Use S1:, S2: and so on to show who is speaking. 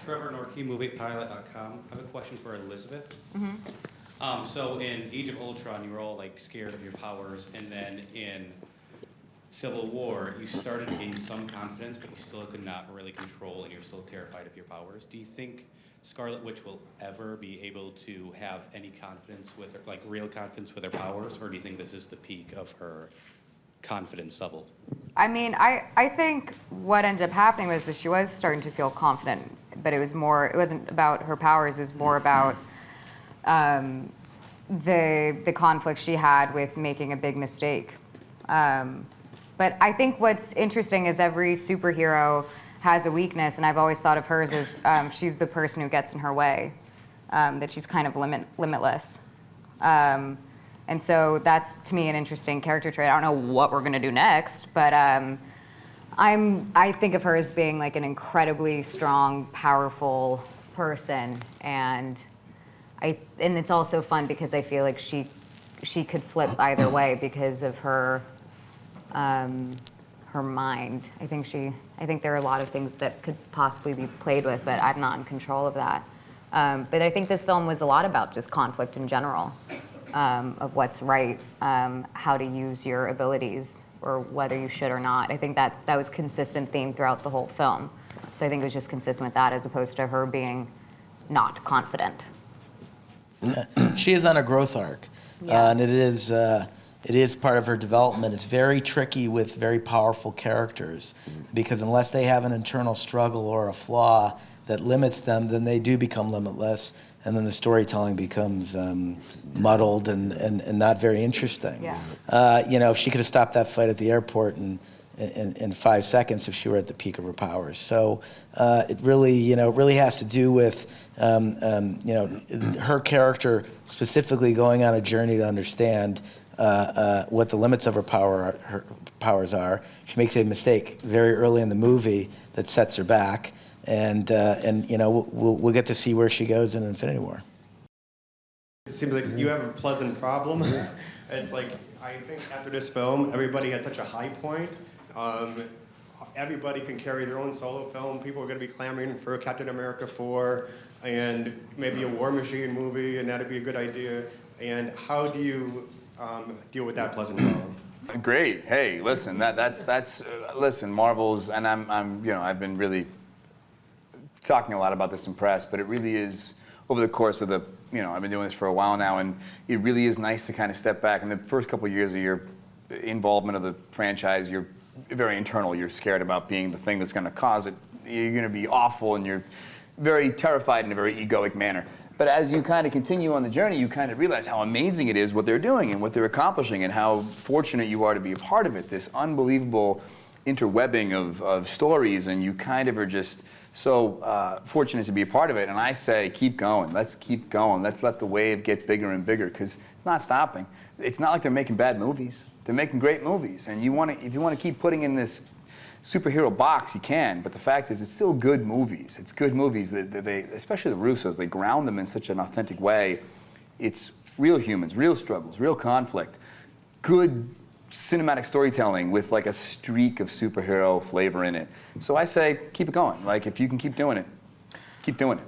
S1: Trevor Norkey, moviepilot.com. I have a question for Elizabeth. So in Age of Ultron, you were all like scared of your powers, and then in Civil War, you started to gain some confidence, but you still could not really control, and you're still terrified of your powers. Do you think Scarlet Witch will ever be able to have any confidence with her, like real confidence with her powers, or do you think this is the peak of her confidence level?
S2: I mean, I think what ended up happening was that she was starting to feel confident, but it wasn't about her powers, it was more about the conflict she had with making a big mistake. But I think what's interesting is every superhero has a weakness, and I've always thought of hers as she's the person who gets in her way, that she's kind of limitless. And so that's, to me, an interesting character trait. I don't know what we're gonna do next, but I think of her as being like an incredibly strong, powerful person, and it's also fun because I feel like she could flip either way because of her mind. I think there are a lot of things that could possibly be played with, but I'm not in control of that. But I think this film was a lot about just conflict in general, of what's right, how to use your abilities, or whether you should or not. I think that was a consistent theme throughout the whole film. So I think it was just consistent with that as opposed to her being not confident.
S3: She is on a growth arc, and it is part of her development. It's very tricky with very powerful characters, because unless they have an internal struggle or a flaw that limits them, then they do become limitless, and then the storytelling becomes muddled and not very interesting. If she could have stopped that fight at the airport in 5 seconds if she were at the peak of her powers. So it really has to do with her character specifically going on a journey to understand what the limits of her powers are. She makes a mistake very early in the movie that sets her back, and we'll get to see where she goes in Infinity War.
S4: It seems like you have a pleasant problem. It's like, I think after this film, everybody had such a high point. Everybody can carry their own solo film. People are going to be clamoring for Captain America 4 and maybe a War Machine movie, and that'd be a good idea. And how do you deal with that pleasant problem?
S5: Great. Hey, listen, listen, Marvel's, and I've been really talking a lot about this in press, but it really is over the course of I've been doing this for a while now, and it really is nice to kind of step back. In the first couple of years of your involvement of the franchise, you're very internal. You're scared about being the thing that's going to cause it. You're going to be awful, and you're very terrified in a very egoic manner. But as you kind of continue on the journey, you kind of realize how amazing it is what they're doing and what they're accomplishing, and how fortunate you are to be a part of it, this unbelievable interwebbing of stories, and you kind of are just so fortunate to be a part of it. And I say, keep going. Let's keep going. Let's let the wave get bigger and bigger, because it's not stopping. It's not like they're making bad movies. They're making great movies. And if you want to keep putting in this superhero box, you can, but the fact is it's still good movies. It's good movies that they, especially the Russos, they ground them in such an authentic way. It's real humans, real struggles, real conflict, good cinematic storytelling with like a streak of superhero flavor in it. So I say, keep it going. Like, if you can keep doing it, keep doing it.